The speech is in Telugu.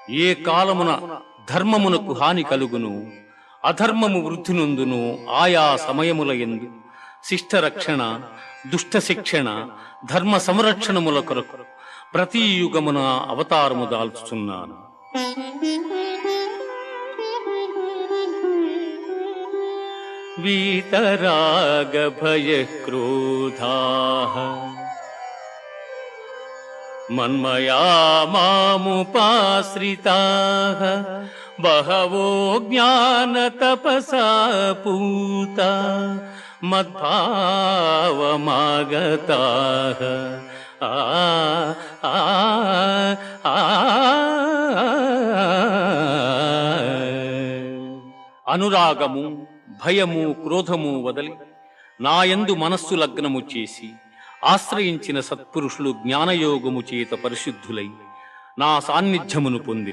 ఏ కాలమున ధర్మమునకు హాని కలుగును, అధర్మము వృద్ధి నొందును, ఆయా సమయముల యందు శిష్ట రక్షణ, దుష్ట శిక్షణ, ధర్మ సంరక్షణముల కొరకు ప్రతి యుగమున అవతారము దాల్చుచున్నాను. వీతరాగ భయ క్రోధాః మన్మయా మాముపాశ్రితాః బహవో జ్ఞాన తపసా పూతా మద్భావమాగతాః. అనురాగము, భయము, క్రోధము వదలి నాయందు మనస్సు లగ్నము చేసి ఆశ్రయించిన సత్పురుషులు జ్ఞానయోగము చేత పరిశుద్ధులై నా సాన్నిధ్యమును పొంది